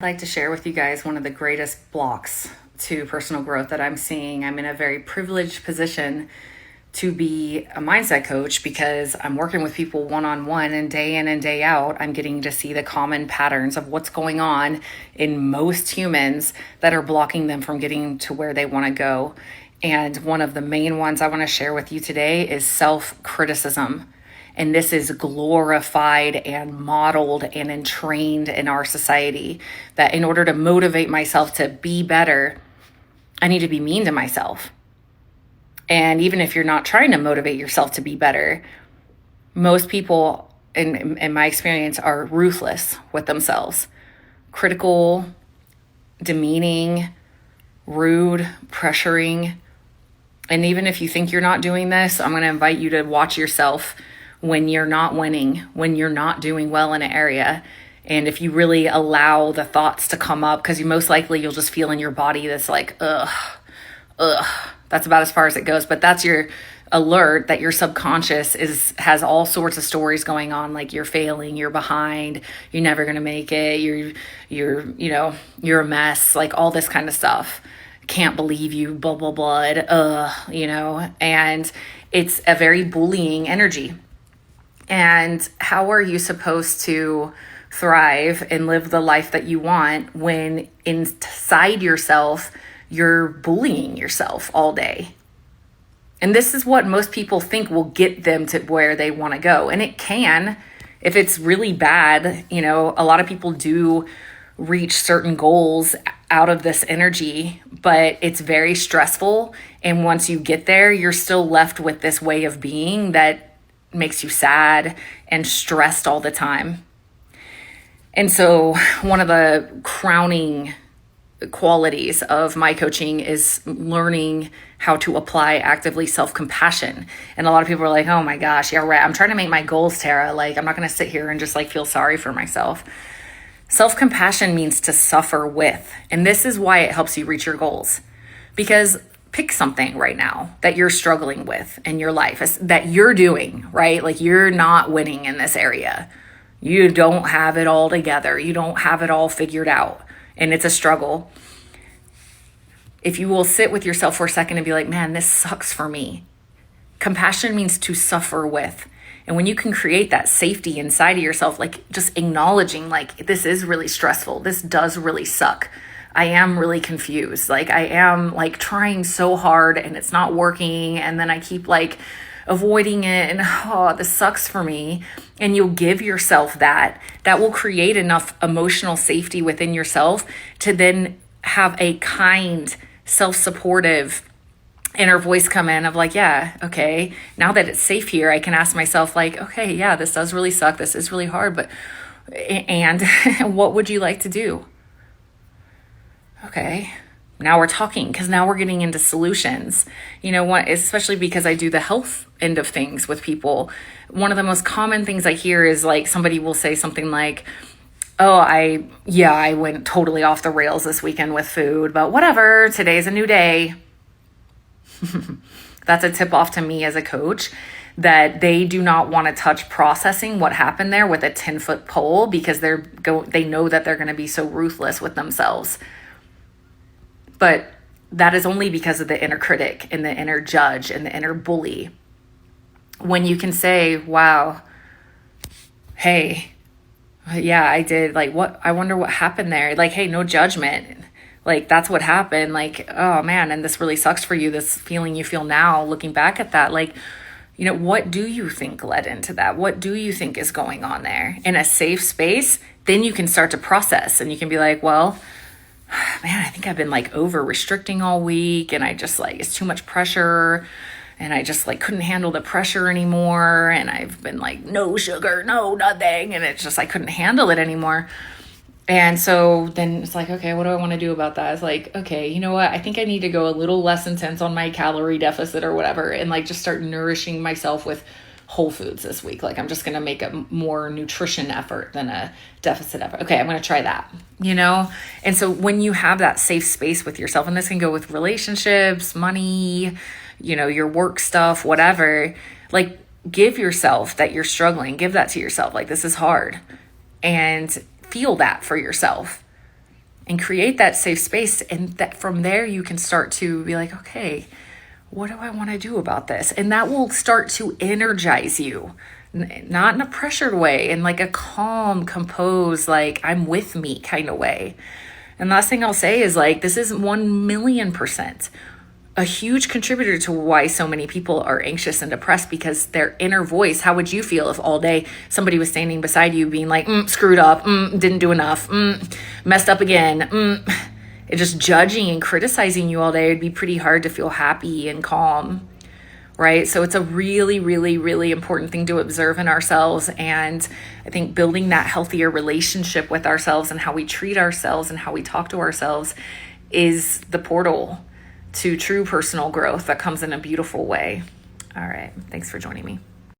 I'd like to share with you guys one of the greatest blocks to personal growth that I'm seeing. I'm in a very privileged position to be a mindset coach because I'm working with people one-on-one, and day in and day out, I'm getting to see the common patterns of what's going on in most humans that are blocking them from getting to where they want to go. And one of the main ones I want to share with you today is self-criticism. And this is glorified and modeled and entrained in our society that in order to motivate myself to be better, I need to be mean to myself. And even if you're not trying to motivate yourself to be better, most people, in my experience, are ruthless with themselves, critical, demeaning, rude, pressuring. And even if you think you're not doing this, I'm going to invite you to watch yourself when you're not winning, when you're not doing well in an area. And if you really allow the thoughts to come up, because you'll just feel in your body this like, ugh. That's about as far as it goes. But that's your alert that your subconscious has all sorts of stories going on, like you're failing, you're behind, you're never gonna make it, you're a mess, like all this kind of stuff. Can't believe you, blah blah blah, and it's a very bullying energy. And how are you supposed to thrive and live the life that you want when inside yourself you're bullying yourself all day? And this is what most people think will get them to where they want to go. And it can, if it's really bad. A lot of people do reach certain goals out of this energy, but it's very stressful. And once you get there, you're still left with this way of being that makes you sad and stressed all the time. And so one of the crowning qualities of my coaching is learning how to apply actively self-compassion. And a lot of people are like, oh my gosh, yeah, right. I'm trying to make my goals, Tara. Like, I'm not going to sit here and just feel sorry for myself. Self-compassion means to suffer with. And this is why it helps you reach your goals. Because pick something right now that you're struggling with in your life that you're doing, right? Like, you're not winning in this area. You don't have it all together. You don't have it all figured out. And it's a struggle. If you will sit with yourself for a second and be like, man, this sucks for me. Compassion means to suffer with. And when you can create that safety inside of yourself, just acknowledging, this is really stressful. This does really suck. I am really confused. I am trying so hard and it's not working. And then I keep avoiding it, and this sucks for me. And you'll give yourself that will create enough emotional safety within yourself to then have a kind, self-supportive inner voice come in of yeah, okay, now that it's safe here, I can ask myself okay, yeah, this does really suck. This is really hard, but, and what would you like to do? Okay. Now we're talking, because now we're getting into solutions. Especially because I do the health end of things with people. One of the most common things I hear is somebody will say something like, oh, I went totally off the rails this weekend with food, but whatever, today's a new day. That's a tip off to me as a coach that they do not want to touch processing what happened there with a 10-foot pole, because they know that they're going to be so ruthless with themselves. But that is only because of the inner critic and the inner judge and the inner bully. When you can say, wow, hey, yeah, I did, what, I wonder what happened there. Hey, no judgment. That's what happened. Oh man, and this really sucks for you, this feeling you feel now, looking back at that. What do you think led into that? What do you think is going on there? In a safe space, then you can start to process, and you can be well, man, I think I've been over restricting all week, and I just it's too much pressure, and I just couldn't handle the pressure anymore, and I've been no sugar, no nothing, and it's just I couldn't handle it anymore. And so then it's okay, what do I want to do about that? It's okay, you know what? I think I need to go a little less intense on my calorie deficit or whatever, and just start nourishing myself with whole foods this week. I'm just going to make a more nutrition effort than a deficit effort. Okay, I'm going to try that, And so when you have that safe space with yourself, and this can go with relationships, money, your work stuff, whatever, give yourself that you're struggling, give that to yourself. This is hard, and feel that for yourself. and create that safe space. And that from there, you can start to be like, okay, what do I want to do about this? And that will start to energize you, not in a pressured way, in like a calm, composed, like I'm with me kind of way. And last thing I'll say is like, this is 1,000,000% a huge contributor to why so many people are anxious and depressed, because their inner voice. How would you feel if all day somebody was standing beside you being like, screwed up, didn't do enough, messed up again, just judging and criticizing you all day? It'd be pretty hard to feel happy and calm, right? So it's a really, really, really important thing to observe in ourselves. And I think building that healthier relationship with ourselves and how we treat ourselves and how we talk to ourselves is the portal to true personal growth that comes in a beautiful way. All right. Thanks for joining me.